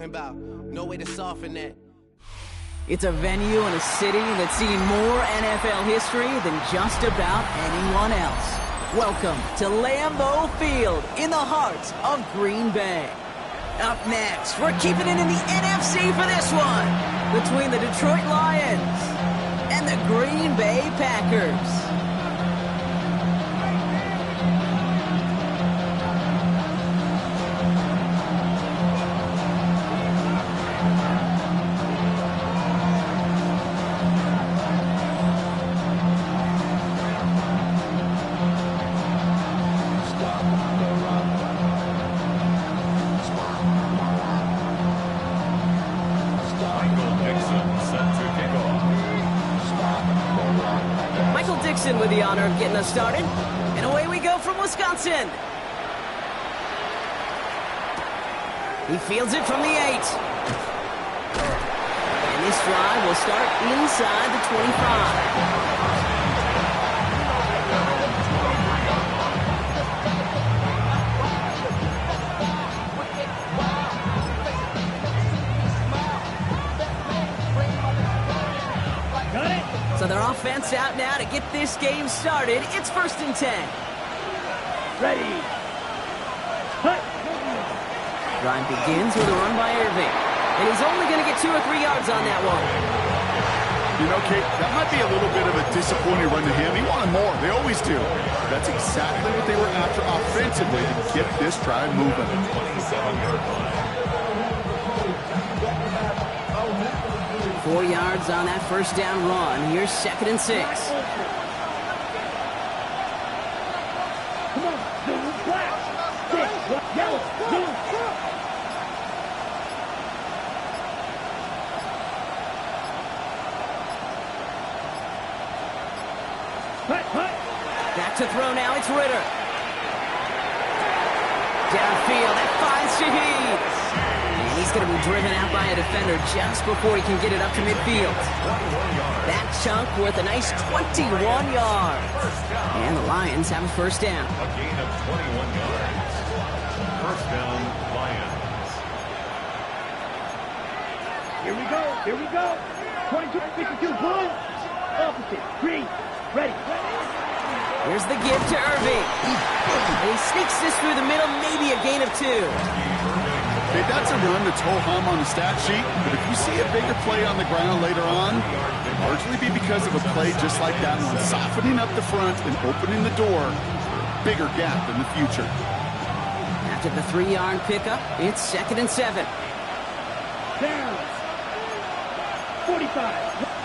talking about. No way to soften that. It's a venue and a city that's seen more NFL history than just about anyone else. Welcome to Lambeau Field in the heart of Green Bay. Up next, we're keeping it in the NFC for this one, between the Detroit Lions and the Green Bay Packers. With the honor of getting us started. And away we go from Wisconsin. He fields it from the 8. And this drive will start inside the 25. So their offense out now to get this game started. It's 1st and 10. Ready. Drive begins with a run by Irving. And he's only going to get 2 or 3 yards on that one. You know, Kate, that might be a little bit of a disappointing run to him. He wanted more. They always do. That's exactly what they were after offensively to get this drive moving. 4 yards on that first down run. Here's 2nd and 6. Come on, blue, black, 6, yellow, blue. Back to throw now, it's Ritter. Downfield, that finds Shaheed. And he's going to be driven out by a defender just before he can get it up to midfield. That chunk worth a nice 21 yards. And the Lions have a first down. A gain of 21 yards. First down, Lions. Here we go, here we go. 22, 52, blue. Opposite, green, ready. Here's the give to Irving. And he sneaks this through the middle, maybe a gain of 2. Okay, that's a run that's ho-hum on the stat sheet, but if you see a bigger play on the ground later on, it'll largely be because of a play just like that one, softening up the front and opening the door for a bigger gap in the future. After the 3-yard pickup, it's 2nd and 7. Down. 45,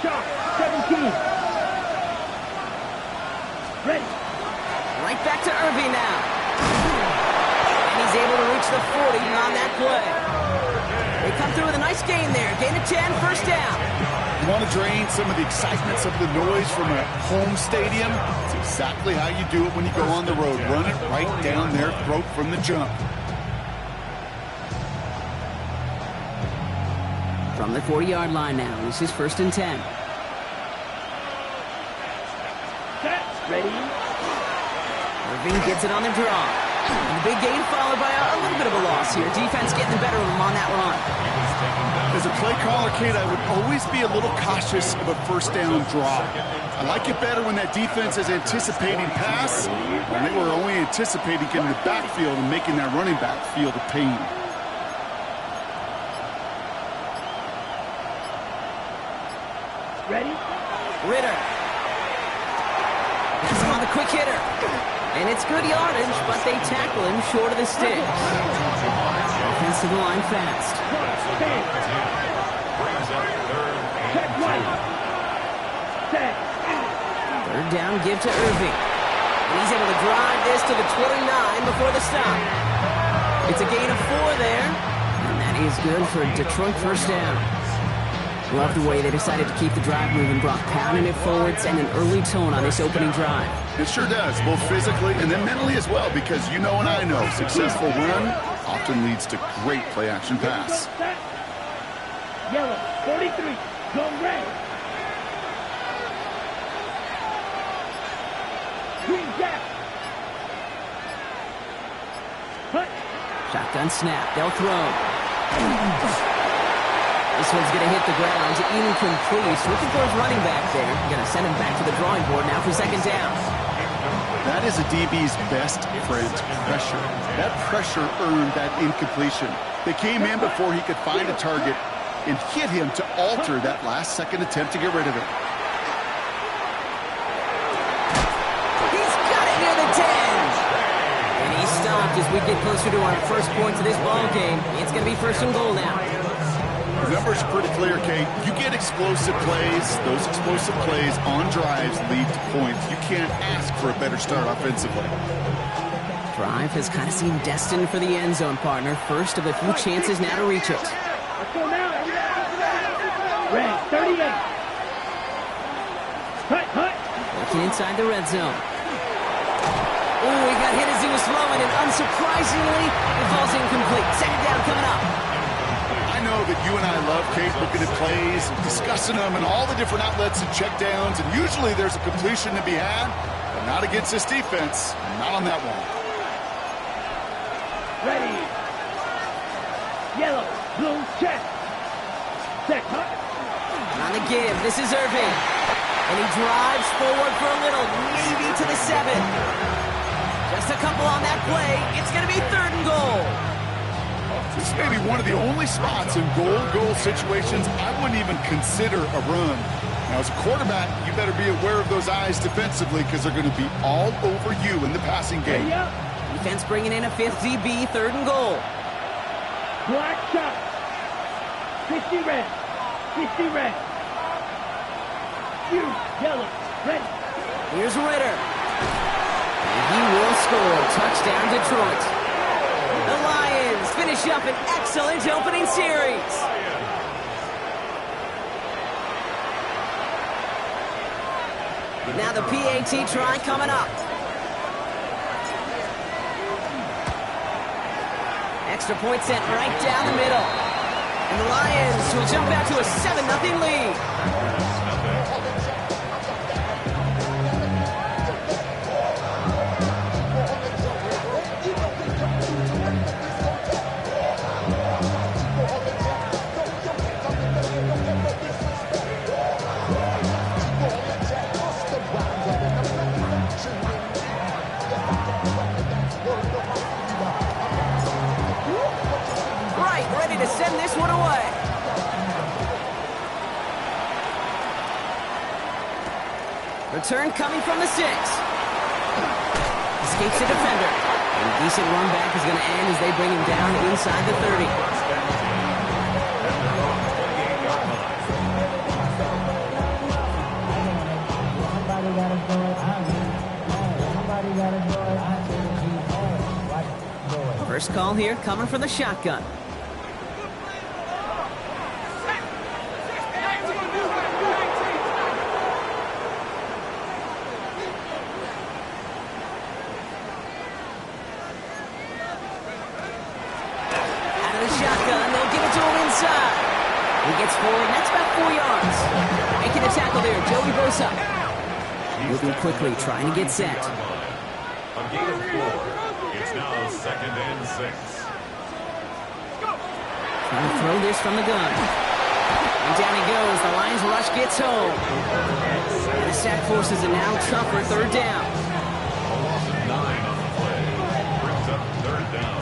shot, 17. Ready. Right back to Irving now. And he's able to reach the 40 on that play. They come through with a nice gain there. Gain of 10, first down. You want to drain some of the excitement, some of the noise from a home stadium? It's exactly how you do it when you go on the road. Run it right down their throat from the jump. From the 40-yard line now, this is 1st and 10. Ready. Irving gets it on the draw. And the big gain followed by a little bit of a loss here. Defense getting the better of him on that run. As a play caller, Kate, I would always be a little cautious of a first down draw. I like it better when that defense is anticipating pass, when they were only anticipating getting the backfield and making that running back feel the pain. Ready. Ritter. That's him on the quick hitter. And it's good yardage, but they tackle him short of the sticks. Offensive line fast. Check right. Set. 3rd down, give to Irving. And he's able to drive this to the 29 before the stop. It's a gain of 4 there. And that is good for a Detroit first down. Love the way they decided to keep the drive moving. Brock pounding it forwards and an early tone on this opening drive. It sure does, both physically and then mentally as well, because you know and I know successful run often leads to great play-action pass. Yellow, 43, go red. Green gap. Shotgun snap, they'll throw. This one's going to hit the ground, incomplete. Looking for his running back there. Going to send him back to the drawing board now for second down. That is a DB's best friend, pressure. That pressure earned that incompletion. They came in before he could find a target and hit him to alter that last-second attempt to get rid of it. He's got it near the 10. And he stopped as we get closer to our first points of this ball game. It's going to be first and goal now. The numbers are pretty clear, Kate. You get explosive plays. Those explosive plays on drives lead to points. You can't ask for a better start offensively. Drive has kind of seemed destined for the end zone, partner. First of a few chances now to reach it. Let's go now. Red, 38. Hut. Looking inside the red zone. Oh, he got hit as he was throwing, and unsurprisingly, it falls incomplete. Second down coming up. I know that you and I love, Kate, looking at plays, discussing them, and all the different outlets and checkdowns, and usually there's a completion to be had, but not against this defense, not on that one. Ready. Yellow, blue, check. Check, hut. On the give, this is Irving. And he drives forward for a little, maybe to the 7. Just a couple on that play. It's going to be third and goal. This may be one of the only spots in goal situations I wouldn't even consider a run. Now, as a quarterback, you better be aware of those eyes defensively because they're going to be all over you in the passing game. Defense bringing in a fifth DB, third and goal. Black shot. 50 red. 50 red. You, yellow, red. Here's Ritter. And he will score. Touchdown, Detroit. The Lions finish up an excellent opening series. Now the PAT try coming up. Extra point sent right down the middle. And the Lions will jump back to a 7-0 lead. To send this one away. Return coming from the 6. Escapes the defender. And decent run back is going to end as they bring him down inside the 30. First call here coming from the shotgun. He gets forward, and that's about 4 yards. Making a tackle there, Joey Bosa. Moving quickly, trying to get set. A gain of 4. It's now second and 6. Trying to throw this from the gun. And down he goes. The Lions rush gets home. And the sack forces a now tougher third down. A loss of 9 on the play. Brings up third down.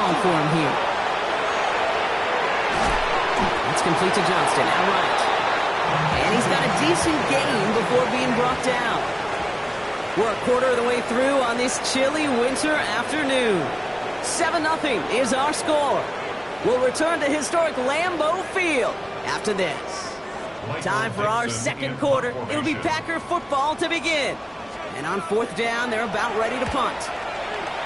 For him here. That's complete to Johnston, outright. And he's got a decent gain before being brought down. We're a quarter of the way through on this chilly winter afternoon. 7-0 is our score. We'll return to historic Lambeau Field after this. Time for our second quarter. It'll be Packer football to begin. And on fourth down, they're about ready to punt.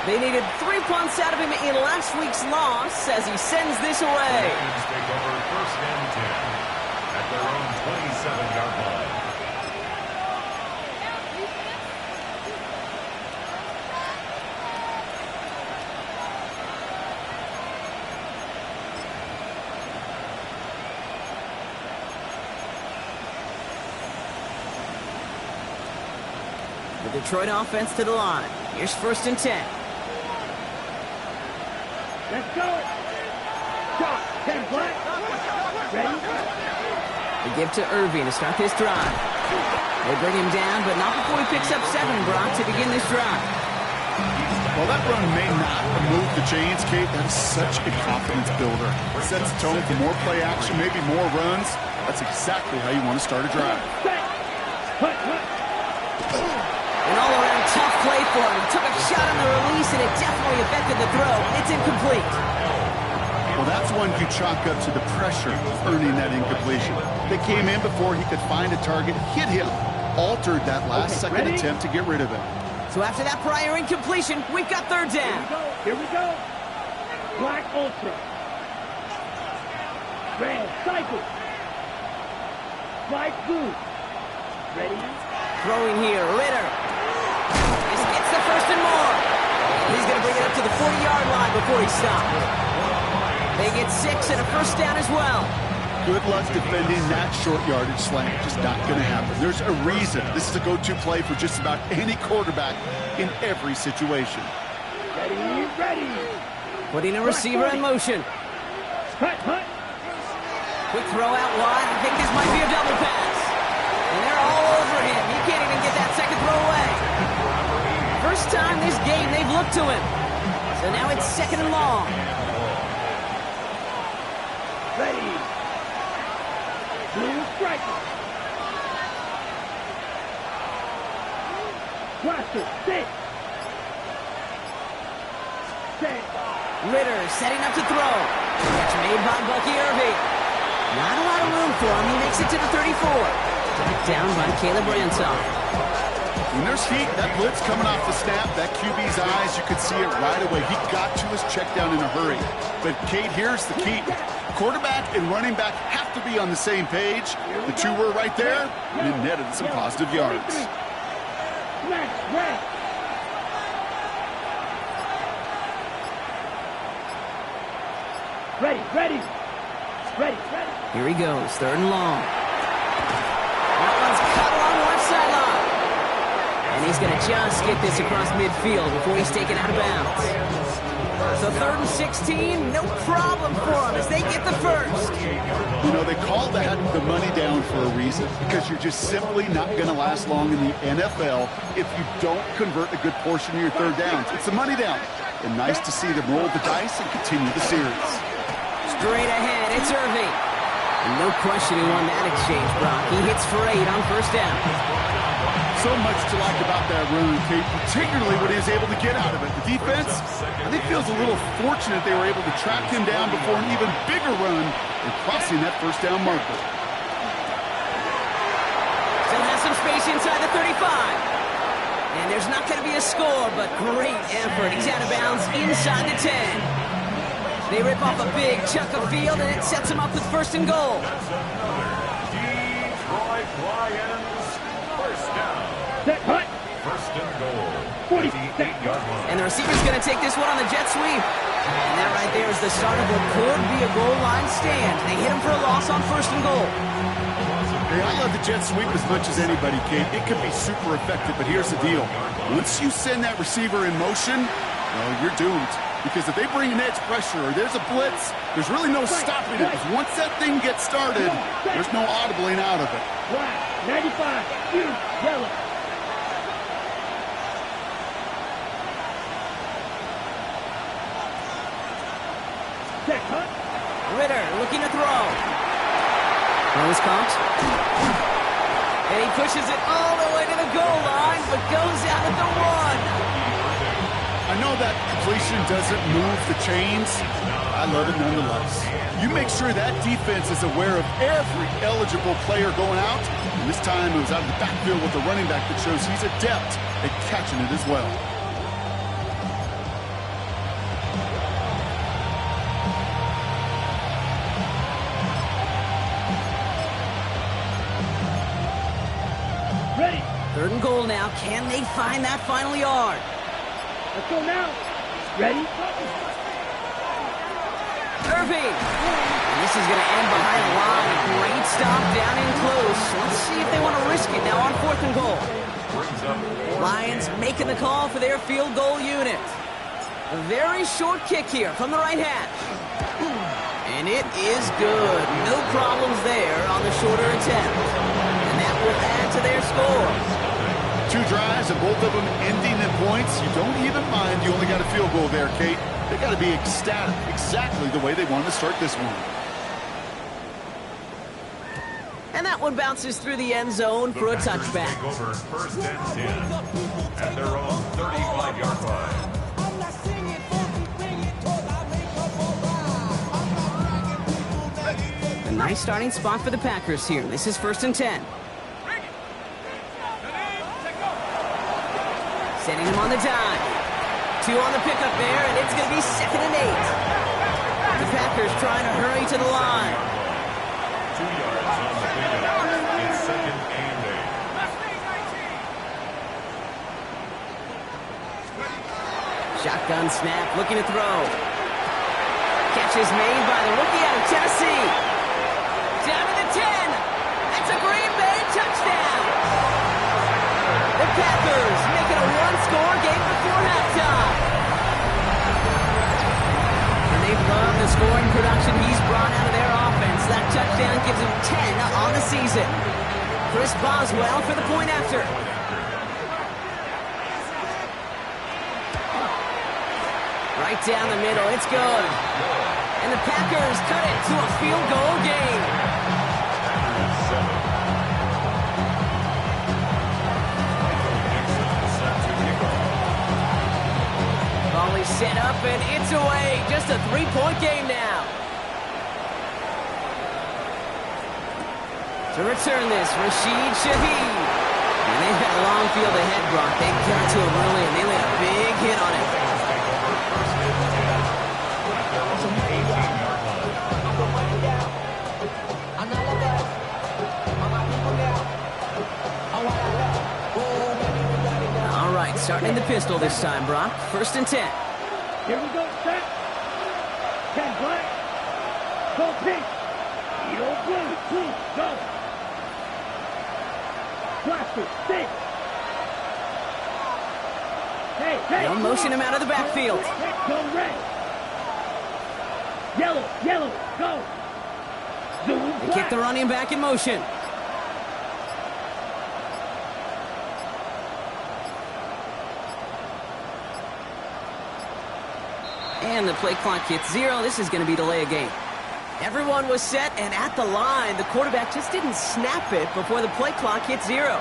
They needed 3 punts out of him in last week's loss as he sends this away. Take over first and 10 at their own 27-yard line. Detroit offense to the line. Here's 1st and 10. Let's go. Shot. 10 black. Ready? They give to Irving to start this drive. They bring him down, but not before he picks up 7, Brock, to begin this drive. Well, that run may not move the chains, Kate. That is such a confidence builder. It sets the tone for more play action, maybe more runs. That's exactly how you want to start a drive. An all-around tough play for him. He took a shot on the release, and it definitely affected the throw. It's incomplete. Well, that's one you chalk up to the pressure of earning that incompletion. They came in before he could find a target, hit him, altered that last-second attempt to get rid of it. So after that prior incompletion, we've got 3rd down. Here we go. Black Ultra. Red Cycle. Black Blue. Ready? Throwing here, Ritter. This gets the 1st and more. He's going to bring it up to the 40-yard line before he stops. They get 6 and a 1st down as well. Good luck defending that short yardage slant. Just not going to happen. There's a reason. This is a go-to play for just about any quarterback in every situation. Ready, ready. Putting a receiver in motion. Cut, cut. Quick throw out wide. I think this might be a double pass. And they're all over him. You can't even get that second throw away. First time this game they've looked to him. So now it's 2nd and long. Ready. Blue striker. Blaster, 6. Ritter setting up to throw. Catch made by Bucky Irving. Not a lot of room for him. He makes it to the 34. Back down by Caleb Ransom. When there's heat, that blitz coming off the snap, that QB's eyes, you could see it right away. He got to his check down in a hurry. But, Kate, here's the key. Quarterback and running back have to be on the same page. The two were right there, and it netted some positive yards. Ready, ready. Ready, ready. Here he goes, 3rd and long. That one's cut along the left sideline. And he's going to just get this across midfield before he's taken out of bounds. So 3rd and 16, no problem for them as they get the 1st. You know, they call that the money down for a reason, because you're just simply not going to last long in the NFL if you don't convert a good portion of your 3rd downs. It's the money down. And nice to see them roll the dice and continue the series. Straight ahead, it's Irving. And no question he won that exchange, Brock. He hits for 8 on 1st down. So much to like about that run, Kate, particularly what he was able to get out of it. The defense, I think, feels a little fortunate they were able to track him down before an even bigger run and crossing that 1st down marker. Still has some space inside the 35. And there's not going to be a score, but great effort. He's out of bounds inside the 10. They rip off a big chunk of field, and it sets him up with 1st and goal. Detroit Lions, 1st down. Set, cut. 1st and goal. 48-yard line. And the receiver's going to take this one on the jet sweep. And that right there is the start of what could be a goal line stand. They hit him for a loss on 1st and goal. Hey, I love the jet sweep as much as anybody, Kate. It can be super effective, but here's the deal. Once you send that receiver in motion, well, you're doomed. Because if they bring an edge pressure or there's a blitz, there's really no stopping it. Because once that thing gets started, there's no audibling out of it. Black, 95, blue, yellow. Set, cut. Ritter looking to throw. Throw is caught. And he pushes it all the way to the goal line, but goes out at the 1. I know that completion doesn't move the chains. I love it nonetheless. You make sure that defense is aware of every eligible player going out. And this time it was out of the backfield with a running back that shows he's adept at catching it as well. Ready. 3rd and goal now. Can they find that final yard? Let's go now. Ready? Irving. And this is going to end behind the line. A great stop down in close. Let's see if they want to risk it now on 4th and goal. brings up Lions making the call for their field goal unit. A very short kick here from the right hash. And it is good. No problems there on the shorter attempt. And that will add to their score. 2 drives and both of them ending in points. You don't even mind you only got a field goal there, Kate. They got to be ecstatic, exactly the way they wanted to start this one. And that one bounces through the end zone for a touchback. Take over 1st and 10 at their own 35-yard line. A nice starting spot for the Packers here. This is 1st and 10. Setting him on the dime. 2 on the pickup there, and it's going to be 2nd and 8. The Packers trying to hurry to the line. 2 yards on the pickup. It's 2nd and 8. Shotgun snap, looking to throw. Catch is made by the rookie out of Tennessee. Down to the 10. That's a Green Bay touchdown. The Packers making a one-score game before halftime. And they've loved the scoring production he's brought out of their offense. That touchdown gives him 10 on the season. Chris Boswell for the point after. Right down the middle, it's good. And the Packers cut it to a field goal game. Volley set up and it's away. Just a 3-point game now. To return this, Rashid Shaheed. And they've got a long field ahead, Brock. They got to him early and they laid a big hit on it. All right, starting in the pistol this time, Brock. 1st and 10. Here we go, set. 10 black. Go pink. Yo blue. Blue. Go. Blaster. Stick. Hey, hey. They'll motion him out of the backfield. Go red. Yellow. Yellow. Go. Zoom. They kick the running back in motion. And the play clock hits 0. This is going to be delay a game. Everyone was set and at the line. The quarterback just didn't snap it before the play clock hit 0.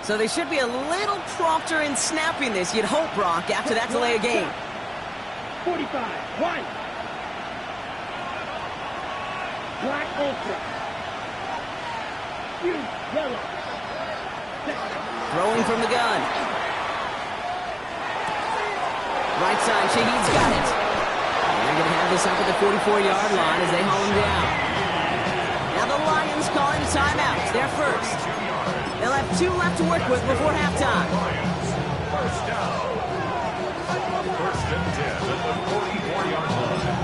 So they should be a little prompter in snapping this, you'd hope, Brock, after that delay a game. 45. White. Black ultra. Huge. Yellow. Throwing from the gun. Right side, Shaheed's got it. And they're going to have this up at the 44-yard line as they haul him down. Now the Lions calling a timeout. They're first. They'll have 2 left to work with before halftime. First down. 1st and 10 at the 44-yard line.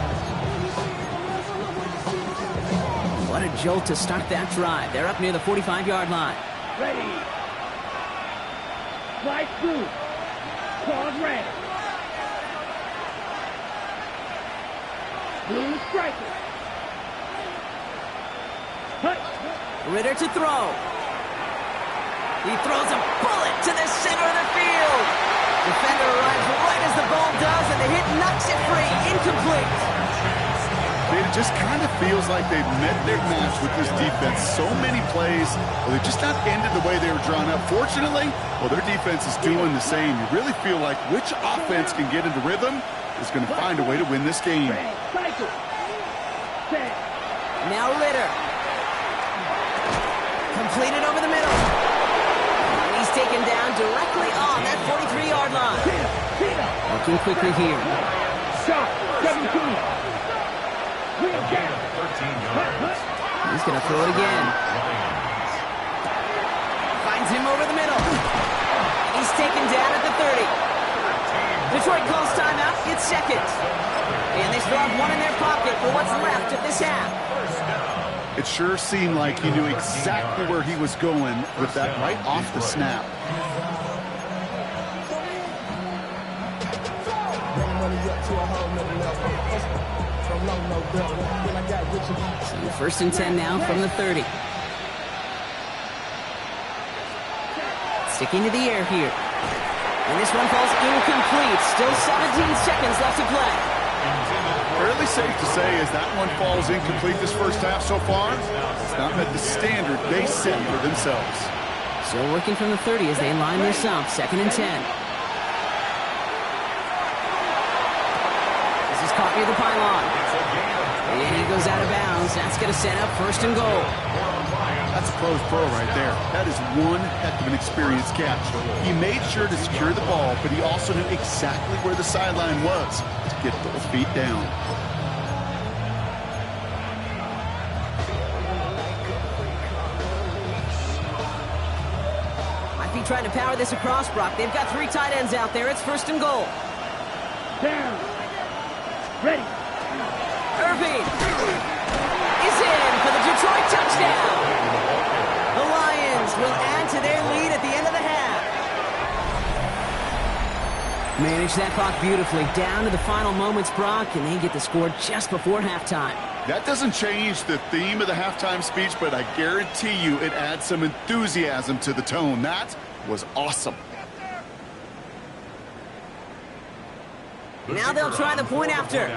What a jolt to start that drive. They're up near the 45-yard line. Ready. White blue. Claws red. Blue striker. Hut. Ritter to throw. He throws a bullet to the center of the field. Defender arrives right as the ball does, and the hit knocks it free. Incomplete. It just kind of feels like they've met their match with this defense. So many plays, well, they're just not ended the way they were drawn up. Fortunately, well, their defense is doing the same. You really feel like which offense can get into rhythm is going to find a way to win this game. Now Ritter. Completed over the middle. And he's taken down directly on that 43-yard line. Working quickly here. Shot. 17. Again, 13 yards. He's going to throw it again. Finds him over the middle. He's taken down at the 30. Detroit calls timeout. It's 2nd. And they still have 1 in their pocket for what's left of this half. First down. It sure seemed like he knew exactly where he was going with that right off the snap. So first and 10 now from the 30. Sticking to the air here. And this one falls incomplete. Still 17 seconds left to play. Fairly safe to say as that one falls incomplete this first half so far, it's not met the standard they set for themselves. Still working from the 30 as they line this up. Second and 10. This is caught near the pylon. And he goes out of bounds. That's going to set up first and goal. That's a close throw right there. That is one heck of an experienced catch. He made sure to secure the ball, but he also knew exactly where the sideline was to get those feet down. Might be trying to power this across, Brock. They've got 3 tight ends out there. It's first and goal. Down. Ready. Irving is in for the Detroit touchdown. The Lions will add to their lead at the end of the half. Manage that clock beautifully down to the final moments, Brock, and they get the score just before halftime. That doesn't change the theme of the halftime speech, but I guarantee you it adds some enthusiasm to the tone. That was awesome. Now they'll try the point after.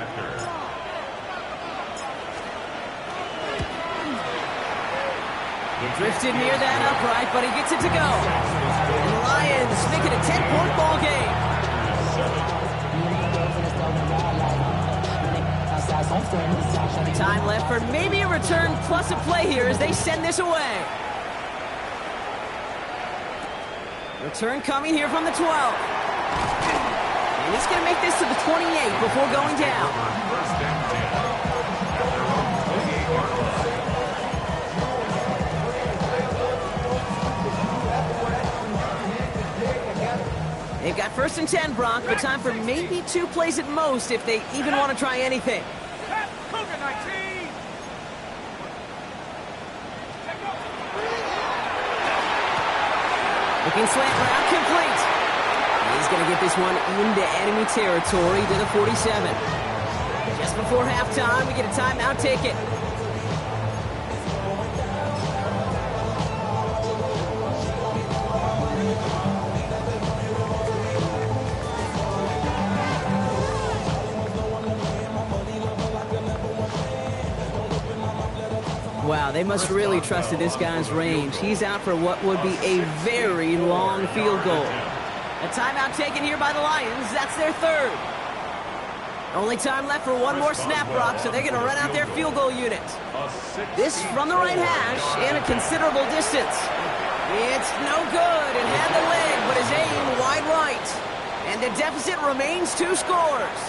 Drifted near that upright, but he gets it to go. And the Lions make it a 10-point ball game. Time left for maybe a return plus a play here as they send this away. Return coming here from the 12. And he's going to make this to the 28 before going down. They've got first and 10, Brock, but time for maybe 2 plays at most if they even want to try anything. Looking slant route complete. He's going to get this one into enemy territory to the 47. Just before halftime, we get a timeout ticket. Wow, they must really trusted this guy's range. He's out for what would be a very long field goal. A timeout taken here by the Lions. That's their 3rd. Only time left for one more snap, Brock, so they're going to run out their field goal unit. This from the right hash and a considerable distance. It's no good. It had the leg, but his aim wide right. And the deficit remains 2 scores.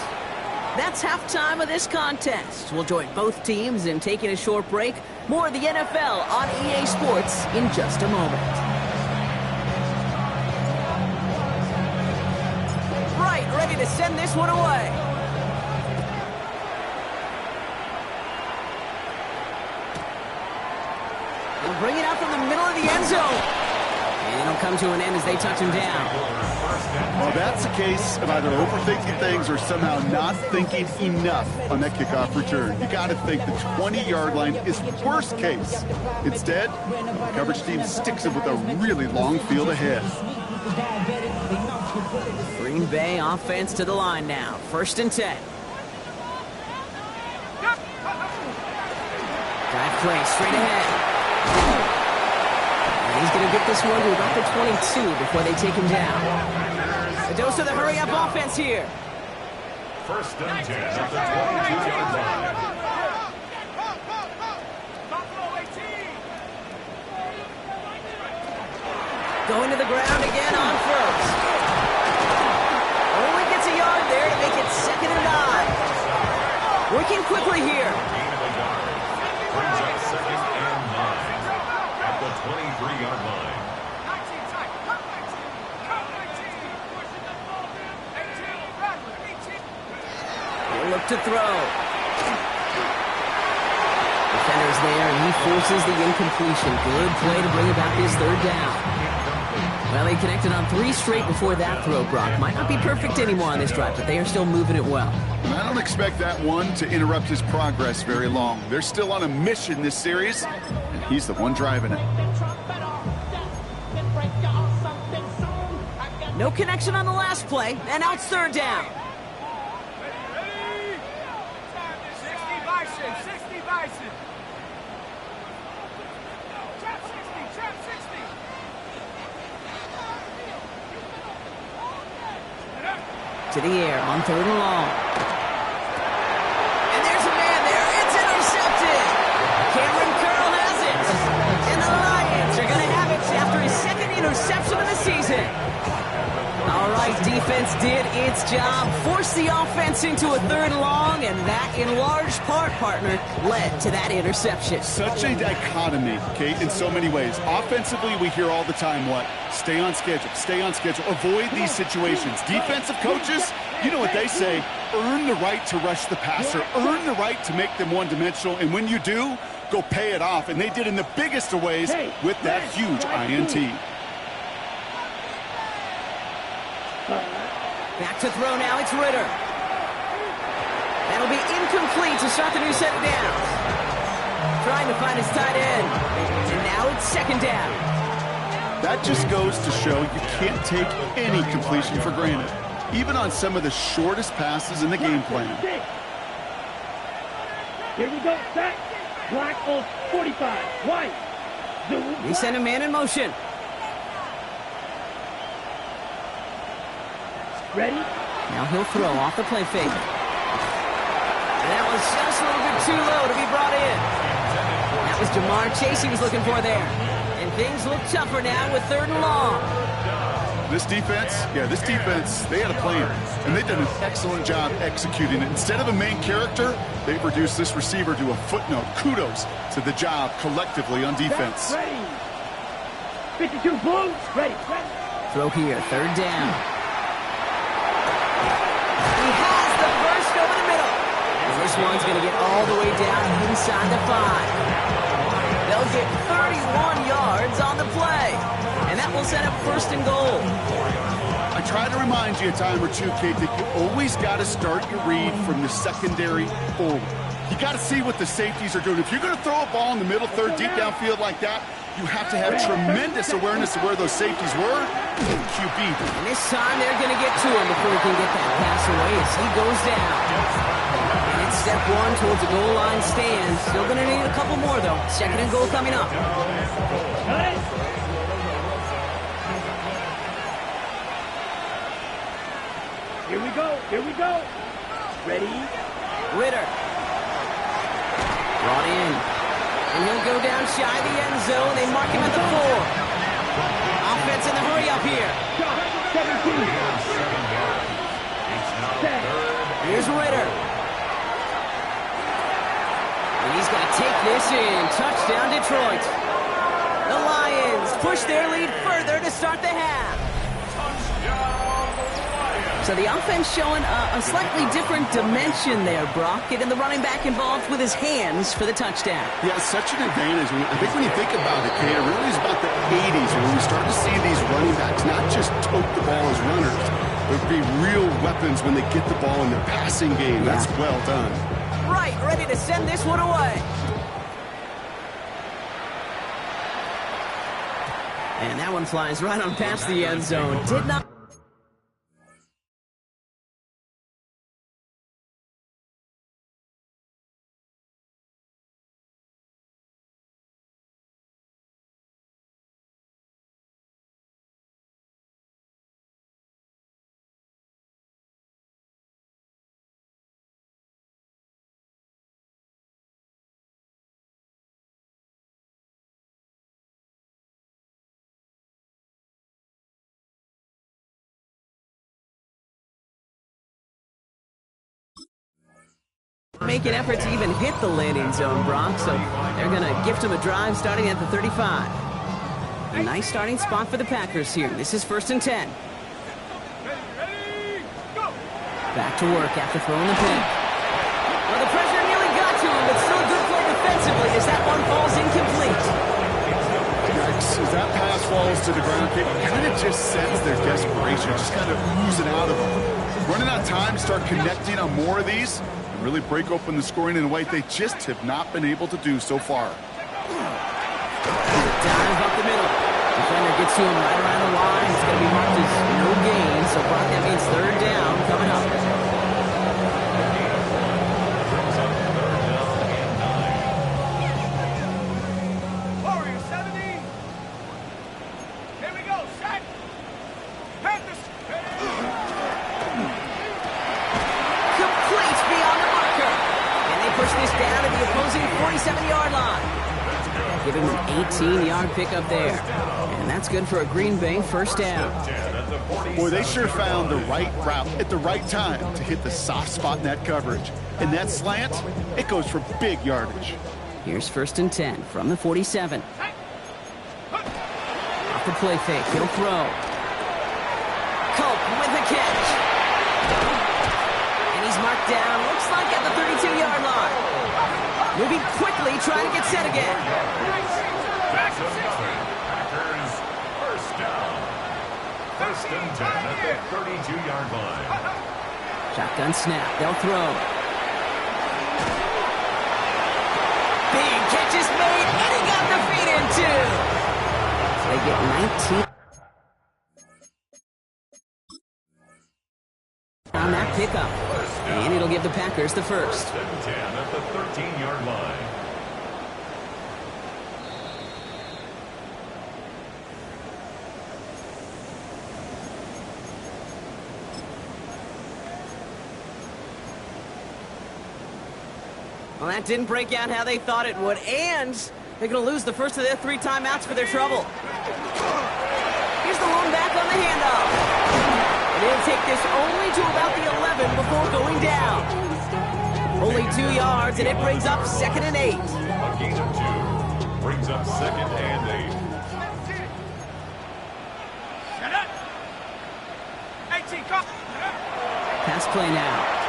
That's halftime of this contest. We'll join both teams in taking a short break. More of the NFL on EA Sports in just a moment. Right, ready to send this one away. They'll bring it out from the middle of the end zone. And it'll come to an end as they touch him down. Well, that's a case of either overthinking things or somehow not thinking enough on that kickoff return. You got to think the 20-yard line is worst case. Instead, the coverage team sticks it with a really long field ahead. Green Bay offense to the line now. First and 10. Dive play straight ahead. And he's going to get this one to about the 22 before they take him down. A dose of the hurry-up offense here. First and 10 at the 22-yard line. Going to the ground again on first. Only gets a yard there to make it 2nd and 9. Working quickly here. Gain of a yard. Brings up 2nd and 9 at the 23-yard line. Look to throw. Defender is there, and he forces the incompletion. Good play to bring about this third down. Well, they connected on 3 straight before that throw, Brock. Might not be perfect anymore on this drive, but they are still moving it well. I don't expect that one to interrupt his progress very long. They're still on a mission this series, and he's the one driving it. No connection on the last play, and now it's third down. 60 Bison, 60 Bison. Trap 60, trap 60. To the air on third and long. And there's a man there. It's intercepted. Cameron Curl has it. And the Lions are going to have it after his second interception of the season. All right, defense did its job. Forced the offense into a third and long, and that, in large part, partner, led to that interception. Such a dichotomy, Kate, in so many ways. Offensively, we hear all the time what? Stay on schedule, avoid these situations. Defensive coaches, you know what they say, earn the right to rush the passer, earn the right to make them one-dimensional, and when you do, go pay it off. And they did in the biggest of ways with that huge INT. Back to throw now, it's Ritter. That'll be incomplete to start the new set of downs. Trying to find his tight end. And now it's second down. That just goes to show you can't take any completion for granted, even on some of the shortest passes in the game plan. Here we go, set. Black on 45, white. They send a man in motion. Ready? Now he'll throw off the play fake. And that was just a little bit too low to be brought in. That was Jamar Chase he was looking for there. And things look tougher now with third and long. This defense, they had a plan. And they've done an excellent job executing it. Instead of a main character, they've reduced this receiver to a footnote. Kudos to the job collectively on defense. Ready. 52 Blues. Ready. Throw here, third down. He has the burst over the middle. And this one's going to get all the way down inside the 5. They'll get 31 yards on the play. And that will set up first and goal. I try to remind you a time or two, Kate, that you always got to start your read from the secondary forward. You got to see what the safeties are doing. If you're going to throw a ball in the middle third, deep downfield like that, you have to have tremendous awareness of where those safeties were and QB. And this time they're going to get to him before he can get that pass away as he goes down. And it's step one towards a goal line stand. Still going to need a couple more, though. Second and goal coming up. Here we go. Here we go. Ready? Ritter. Brought in. And he'll go down shy of the end zone. They mark him at the 4. Offense in the hurry up here. 17. Here's Ritter. And he's going to take this in. Touchdown, Detroit. The Lions push their lead further to start the half. So the offense showing a slightly different dimension there, Brock. Getting the running back involved with his hands for the touchdown. Yeah, such an advantage. I think when you think about it, Kate, it really is about the 80s when we start to see these running backs not just tote the ball as runners, but be real weapons when they get the ball in their passing game. That's well done. Right, ready to send this one away. And that one flies right on past the end zone. Did not... make an effort to even hit the landing zone, Brock, so they're going to gift him a drive starting at the 35. A nice starting spot for the Packers here. This is 1st and 10. Back to work after throwing the pick. Well, the pressure nearly got to him, but still a good play defensively. as that one falls incomplete. Yikes, as that pass falls to the ground, it kind of just sends their desperation, just kind of oozing out of them. Running out of time to start connecting on more of these and really break open the scoring in a way they just have not been able to do so far. Dive up the middle. Defender gets to him right around the line. It's going to be marked as no gain, so Brock, that means third down coming up. Warrior 70. Here we go, set. Panthers. Complete beyond the marker. And they push this down to the opposing 47-yard line. Giving them an 18-yard pickup there. And that's good for a Green Bay first down. Boy, they sure found the right route at the right time to hit the soft spot in that coverage. And that slant, it goes for big yardage. Here's 1st and 10 from the 47. Off the play fake, he'll throw. Culp with the catch. And he's marked down, looks like at the 32-yard line. Moving quickly, trying to get set again. Packers first down. 1st and 10 at the 32-yard line. Shotgun snap, they'll throw. Big catch is made, and he got the feet in too. They get 19 on that pickup. And it'll give the Packers the first. 1st and 10 at the 13-yard line. Well, that didn't break out how they thought it would, and they're going to lose the first of their 3 timeouts for their trouble. Here's the lone back on the handoff. They'll take this only to about the 11 before going down. Only 2 yards, and it brings up 2nd and 8. A gain of 2 brings up 2nd and 8. Shut up. 18, come. Pass play now.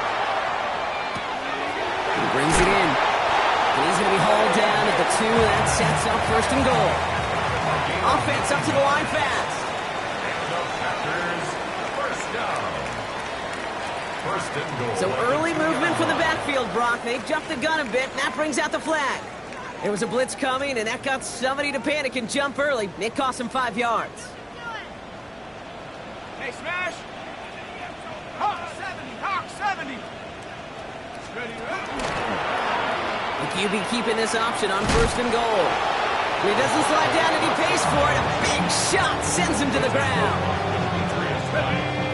He brings it in. And he's going to be hauled down at the 2. That sets up 1st and goal. Offense up to the line fast. And the Packers first down. 1st and goal. So early movement for the backfield, Brock. They jumped the gun a bit, and that brings out the flag. There was a blitz coming, and that got somebody to panic and jump early. It cost him 5 yards. Hey, smash. Hawk 70, Hawk 70. Ready, The QB keeping this option on 1st and goal. He doesn't slide down, and he pays for it. A big shot sends him to the ground.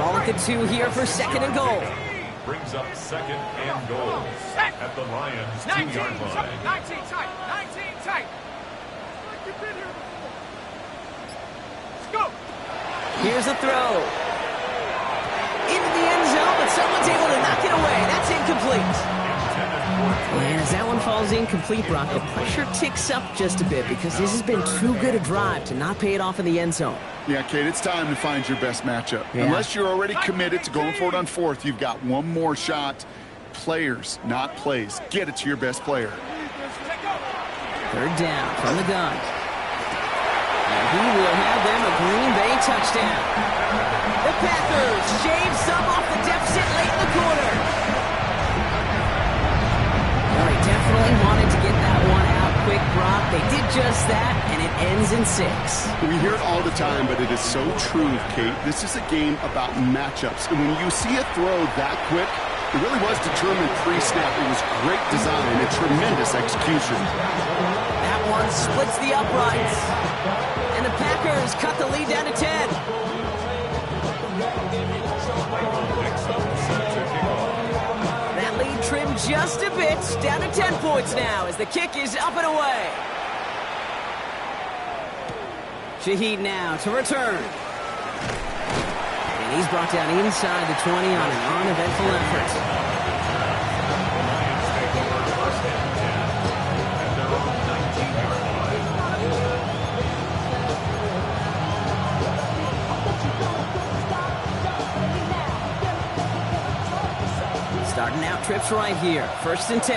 Ball at the 2 here for 2nd and goal. Brings up 2nd and goal at the Lions' 2-yard line. 19 tight, 19 tight. Like you've been here before. Let's go. Here's a throw. Into the end zone, but someone's able to knock it away. That's incomplete. And as that one falls incomplete, Brock, the pressure ticks up just a bit because this has been too good a drive to not pay it off in the end zone. Yeah, Kate, it's time to find your best matchup. Yeah. Unless you're already committed to going for it on 4th, you've got one more shot. Players, not plays. Get it to your best player. 3rd down from the gun. And he will have them a Green Bay touchdown. The Packers shave some off the deficit late in the quarter. Well, they definitely wanted to get that one out quick, Brock. They did just that, and it ends in 6. We hear it all the time, but it is so true, Kate. This is a game about matchups. And when you see a throw that quick, it really was determined pre-snap. It was great design and tremendous execution. That one splits the uprights. And the Packers cut the lead down to 10. That lead trimmed just a bit, down to 10 points now as the kick is up and away. Shaheed now to return. And he's brought down inside the 20 on an uneventful effort. Starting out trips right here. 1st and 10.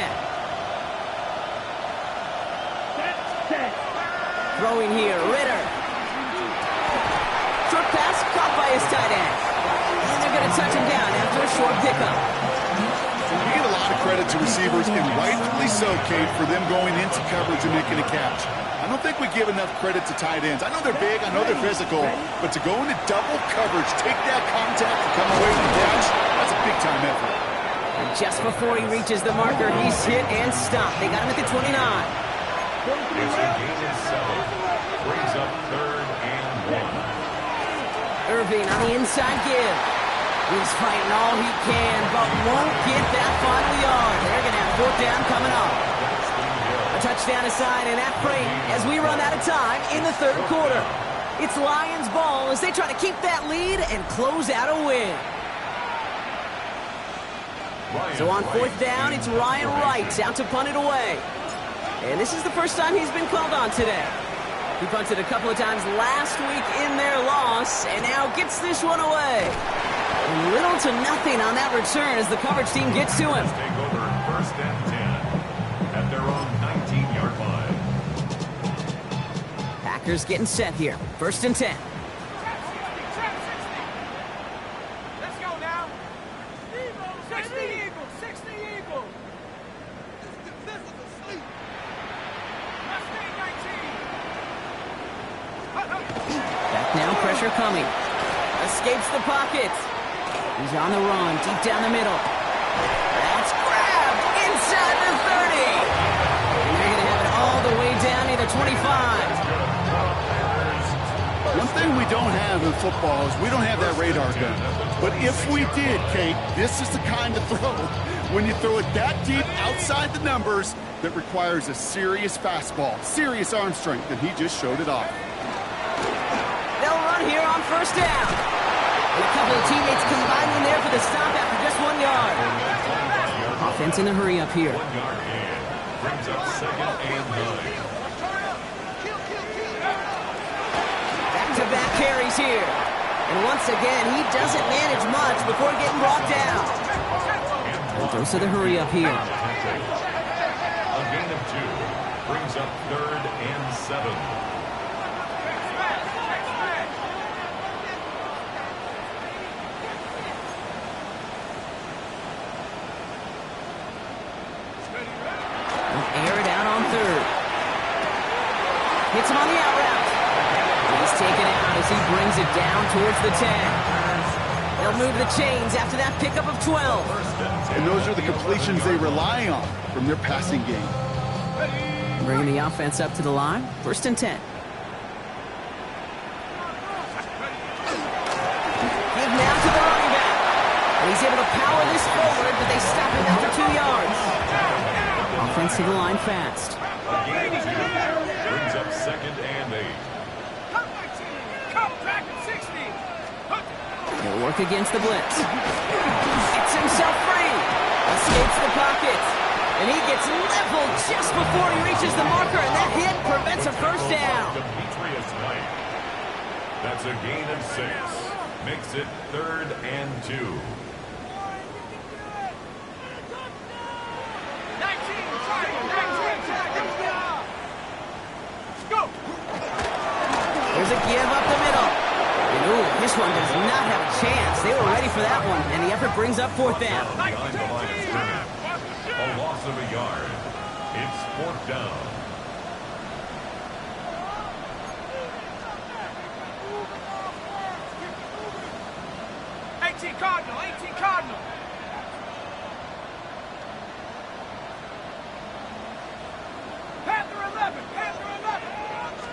throwing here. Ritter. Short pass caught by his tight end. And they're going to touch him down after a short pickup. You get a lot of credit to receivers, and rightfully so, Kate, for them going into coverage and making a catch. I don't think we give enough credit to tight ends. I know they're big, I know they're physical, but to go into double coverage, take that contact and come away with the catch, that's a big-time effort. And just before he reaches the marker, he's hit and stopped. They got him at the 29. It's a gain of 7. Brings up 3rd and 1. Irving on the inside give. He's fighting all he can, but won't get that final yard. They're going to have 4th down coming up. A touchdown aside in that frame as we run out of time in the 3rd quarter. It's Lions ball as they try to keep that lead and close out a win. So on 4th down, it's Ryan Wright out to punt it away. And this is the first time he's been called on today. He punted a couple of times last week in their loss, and now gets this one away. And little to nothing on that return as the coverage team gets to him. Take over 1st and 10 at their own 19-yard line. Packers getting set here. 1st and 10. Let's go now. 60 Eagles, 60 Eagles. This is asleep. Let's stay 19. Back now, pressure coming. Escapes the pocket. He's on the run, deep down the middle. That's grabbed inside the 30. And they're going to have it all the way down to the 25. One thing we don't have in football is we don't have that radar gun. But if we did, Kate, this is the kind of throw, when you throw it that deep outside the numbers, that requires a serious fastball, serious arm strength, and he just showed it off. They'll run here on 1st down. And a couple of teammates combining there for the stop after just 1 yard. Offense in the hurry up here. 1 yard gain. Brings up 2nd and 9. Back-to-back carries here. And once again, he doesn't manage much before getting brought down. And throws to the hurry up here. A gain of 2. Brings up 3rd and 7. Air it out on 3rd. Hits him on the out route. He's taken out as he brings it down towards the 10. They'll move the chains after that pickup of 12. And those are the completions they rely on from their passing game. Bringing the offense up to the line. 1st and 10. Give now to the running back. And he's able to power this forward, but they stop him after 2 yards. Offense to the line fast. A gain of 2. Brings up 2nd and 8. Come back at 60. He'll work against the blitz. Gets himself free. Escapes the pocket. And he gets leveled just before he reaches the marker, and that hit prevents a 1st down. Demetrius Knight. That's a gain of 6. Makes it 3rd and 2. There's a give up the middle. And ooh, this one does not have a chance. They were ready for that one, and the effort brings up 4th down. Behind the line of scrimmage. A loss of a yard. It's 4th down. Cardinal, 18 Cardinal. Panther 11, Panther 11.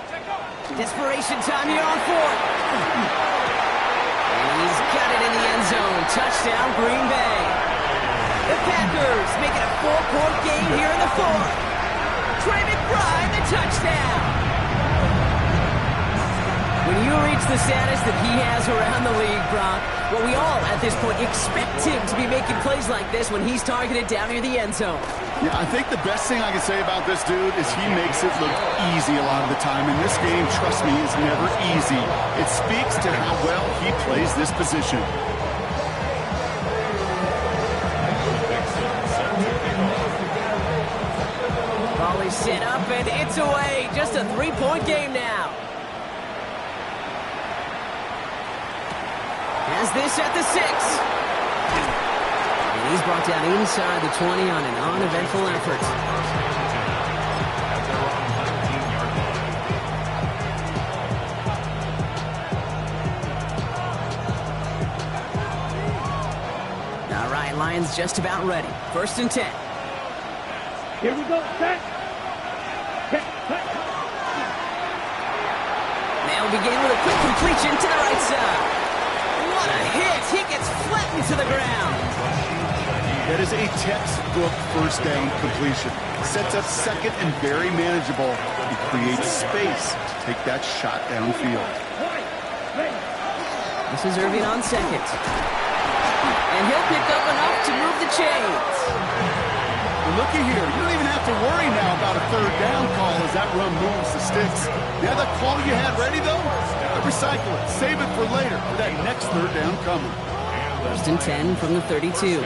Take off. Desperation time here on 4th. And he's got it in the end zone. Touchdown, Green Bay. The Packers make it a 4-point game here in the 4th. Trey McBride, the touchdown. When you reach the status that he has around the league, Brock, well, we all at this point expect him to be making plays like this when he's targeted down near the end zone. Yeah, I think the best thing I can say about this dude is he makes it look easy a lot of the time. And this game, trust me, is never easy. It speaks to how well he plays this position. Ball is set up, and it's away. just a three-point game now. Has this at the 6. And he's brought down inside the 20 on an uneventful effort. All right, Lions just about ready. 1st and 10. Here we go, set. They'll begin with a quick completion to the right side. What a hit! He gets flattened to the ground. That is a textbook first down completion. Sets up second and very manageable. He creates space to take that shot downfield. This is Irving on second. And he'll pick up enough to move the chains. Well, looky here. You don't even have to worry now about a 3rd down call as that run moves the sticks. You have that call you had ready, though? Recycle it. Save it for later for that next 3rd down coming. 1st and 10 from the 32.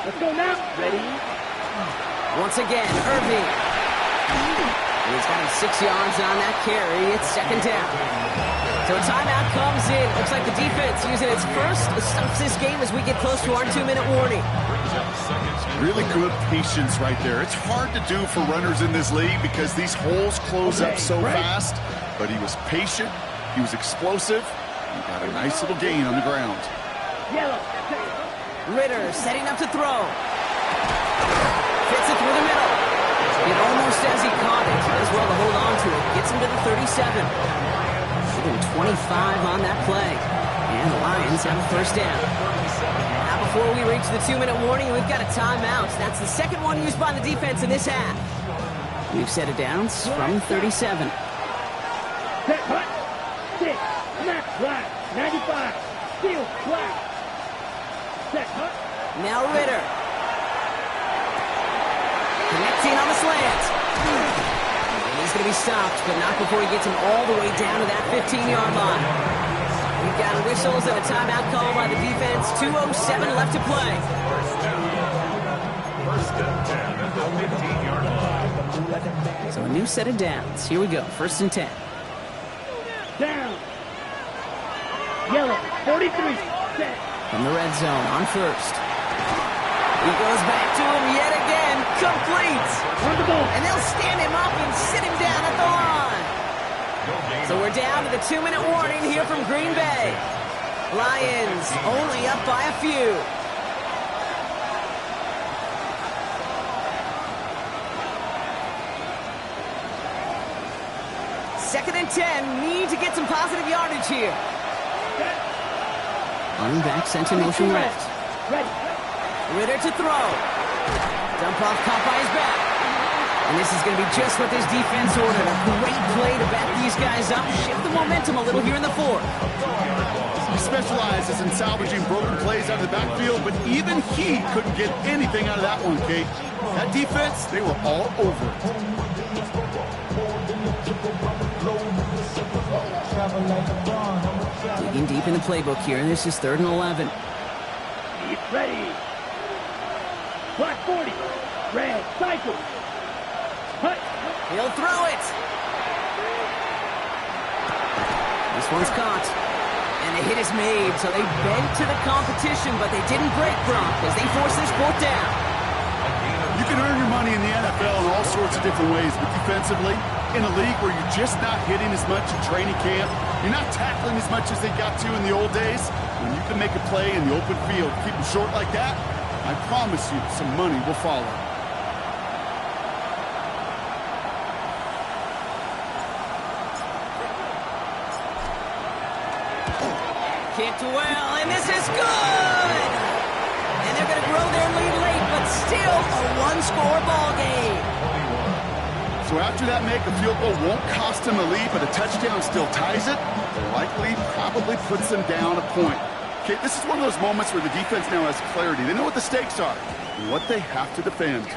Let's go now. Ready? Once again, Irving. And he's got him 6 yards on that carry. It's 2nd down. So a timeout comes in. Looks like the defense using its first stops this game as we get close to our 2-minute warning. Really good patience right there. It's hard to do for runners in this league because these holes close up so fast. But he was patient. He was explosive. He got a nice little gain on the ground. Yellow. Ritter setting up to throw. Fits it through the middle. It almost as he caught it. As well to hold on to it. Gets him to the 37. Even 25 on that play. And the Lions have a 1st down. Now before we reach the 2-minute warning, we've got a timeout. That's the 2nd one used by the defense in this half. We've set it down from 37. Set, hut. 6. Snap, flat. 95. Steal, flat. Set, hut. Now Ritter. Connecting on the slant. And he's going to be stopped, but not before he gets him all the way down to that 15-yard line. We've got whistles and a timeout call by the defense. 2:07 left to play. 1st and 10 at the 15-yard line. So a new set of downs. Here we go. 1st and 10. Down. Yellow. 43. Set. From the red zone on 1st. He goes back to him yet again. Complete. On the ball. And they'll stand him up and sit him down at the line. So we're down to the 2-minute warning here from Green Bay. Lions only up by a few. Second and 10. Need to get some positive yardage here. Running back sent in motion left. Ready. Ritter to throw. Dump off caught by his back. And this is going to be just what this defense ordered. A great play to back these guys up. Shift the momentum a little here in the 4th. He specializes in salvaging broken plays out of the backfield, but even he couldn't get anything out of that one, Kate. That defense, they were all over it. Digging deep in the playbook here, and this is 3rd and 11. Keep ready. Black 40. Red. Cycle. Hut. He'll throw it. This one's caught. And the hit is made, so they bent to the competition, but they didn't break from as they force this 4th down. You can earn your money in the NFL in all sorts of different ways, but defensively, in a league where you're just not hitting as much in training camp, you're not tackling as much as they got to in the old days, when you can make a play in the open field, keep them short like that, I promise you some money will follow. Kicked well, and this is good! And they're going to grow their lead late, but still a one-score ball game. So after that make, a field goal won't cost them a lead, but a touchdown still ties it. Likely probably puts them down a point. Okay, this is one of those moments where the defense now has clarity. They know what the stakes are and what they have to defend.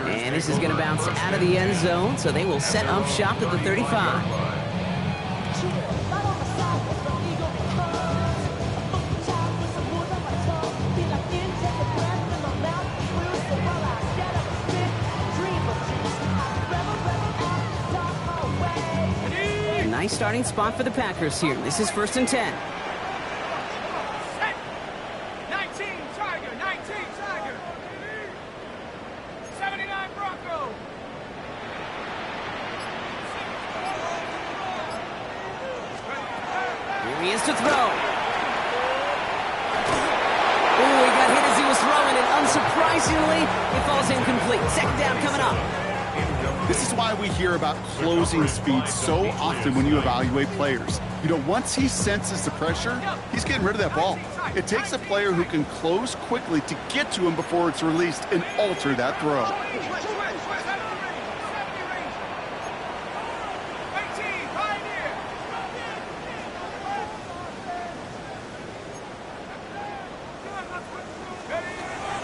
And this is going to bounce out of the end zone, so they will set up shop at the 35. starting spot for the Packers here. This is 1st and 10. Set. 19 Tiger. 19 Tiger. 79 Bronco. Here he is to throw. Ooh, he got hit as he was throwing, and unsurprisingly, it falls incomplete. 2nd down coming up. This is why we hear about closing speed so often when you evaluate players. You know, once he senses the pressure, he's getting rid of that ball. It takes a player who can close quickly to get to him before it's released and alter that throw.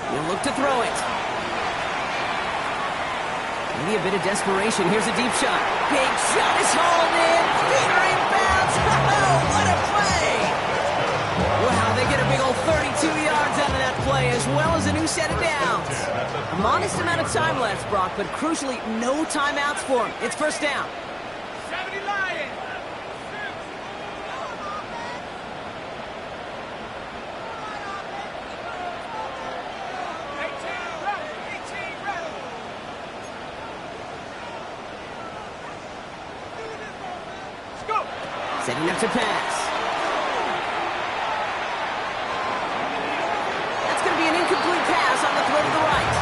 He'll look to throw it. Maybe a bit of desperation. Here's a deep shot. Big shot is hauled in. Peter inbounds. Oh, what a play! Wow, they get a big old 32 yards out of that play, as well as a new set of downs. A modest amount of time left, Brock, but crucially, no timeouts for him. It's 1st down. 70 Lions. Setting up to pass. That's going to be an incomplete pass on the throw to the right.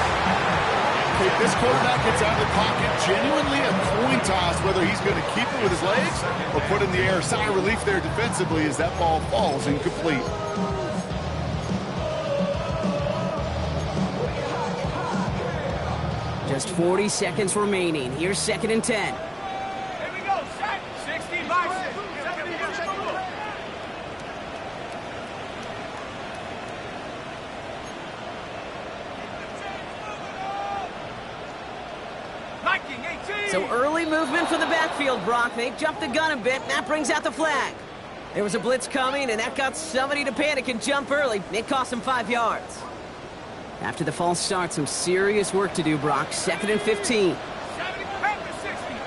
If this quarterback gets out of the pocket, genuinely a coin toss whether he's going to keep it with his legs or put it in the air. Sigh of relief there defensively as that ball falls incomplete. Just 40 seconds remaining. Here's 2nd and 10. Here we go. Set. 60 Bison. 70 Viking 18. So early movement for the backfield, Brock. They jumped the gun a bit, and that brings out the flag. There was a blitz coming, and that got somebody to panic and jump early. It cost them 5 yards. After the false start, some serious work to do, Brock. 2nd and 15. 70 Packers, 60. 60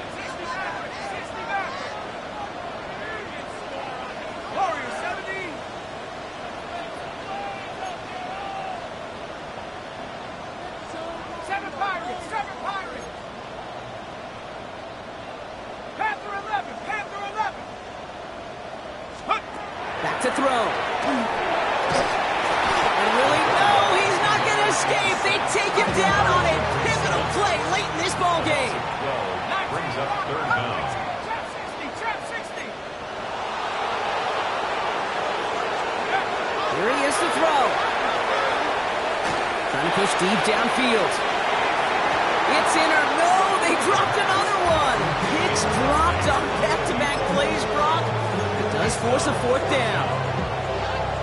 Mavericks. 60 Mavericks. Warriors, 70. Seven Pirates. 7 Pirates. Panther 11. Panther 11. Back to throw. And really, no, he's not going to escape. They take him down on a pivotal play late in this ball game. 12 brings up 3rd down. Trap 60. Trap 60. Here he is to throw. Trying to push deep downfield. It's in or no, they dropped another one. Hicks dropped on back-to-back plays, Brock. It does force a 4th down.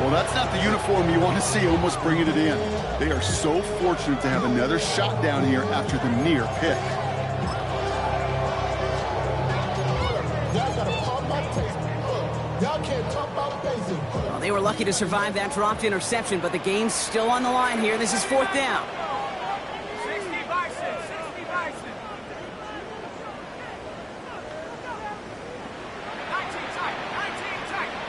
Well, that's not the uniform you want to see almost bringing it in. They are so fortunate to have another shot down here after the near pick. Well, they were lucky to survive that dropped interception, but the game's still on the line here. This is 4th down. 60 Bison. 60 Bison. 19 Tiger. 19 Tiger.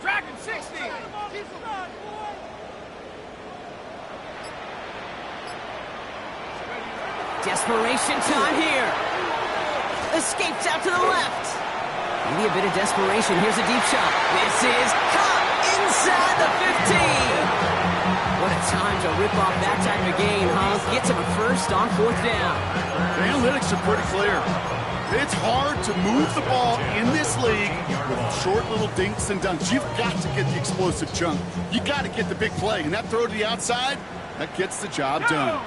Dragon 60. Desperation time here. Escapes out to the left. Maybe a bit of desperation. Here's a deep shot. This is caught inside the 15. What a time to rip off that type of game, huh? Gets him a 1st on 4th down. The analytics are pretty clear. It's hard to move the ball in this league with short little dinks and dunks. You've got to get the explosive chunk. You got to get the big play. And that throw to the outside, that gets the job done.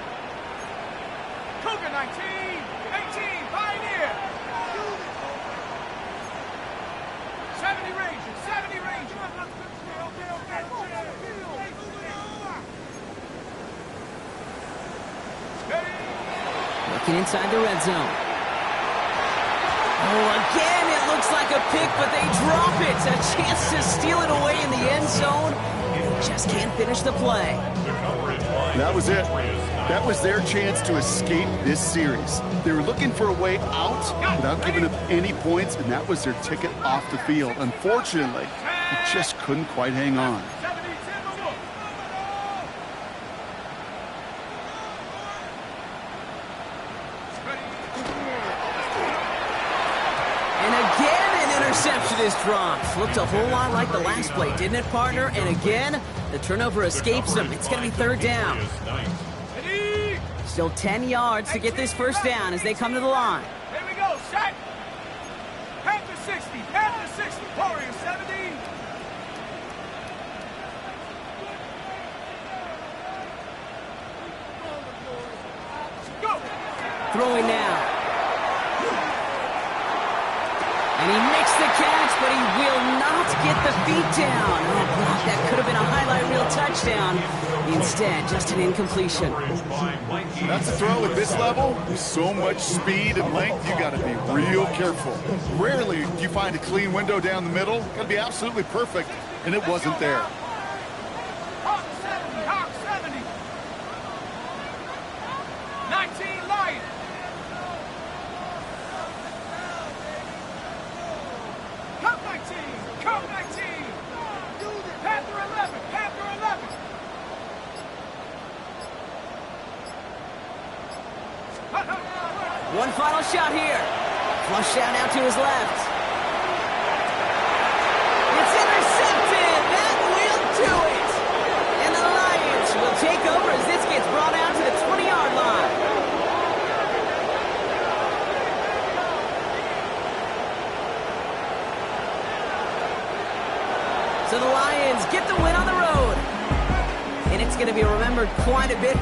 Cougar 19. 18 Pioneer. 70 Rangers. 70 Rangers. Looking inside the red zone. Oh, again, it looks like a pick, but they drop it. A chance to steal it away in the the end zone. Just can't finish the play. That was it. That was their chance to escape this series. They were looking for a way out without giving up any points, and that was their ticket off the field. Unfortunately, they just couldn't quite hang on. And again, an interception is dropped. Looked a whole lot like the last play, didn't it, partner? And again, the turnover escapes them. It's going to be third down. Still 10 yards to get this first down as they come to the line. Here we go, set. Panther 60, Panther 60, Warrior 70. Go. Throwing now. And he makes the catch, but he will not get the feet down. Oh, that could have been a highlight reel touchdown. Instead, just an incompletion. That's a throw at this level. With so much speed and length, you got to be real careful. Rarely do you find a clean window down the middle. Got to be absolutely perfect, and it wasn't there. Hawk 70, Hawk 70. 19 Lions. Cup 19, Cup 19. Panther 11, Panther 11. One final shot here. Flush down out to his left. It's intercepted. That will do it. And the Lions will take over as this gets brought out to the 20-yard line. So the Lions get the win on the road. And it's going to be remembered quite a bit for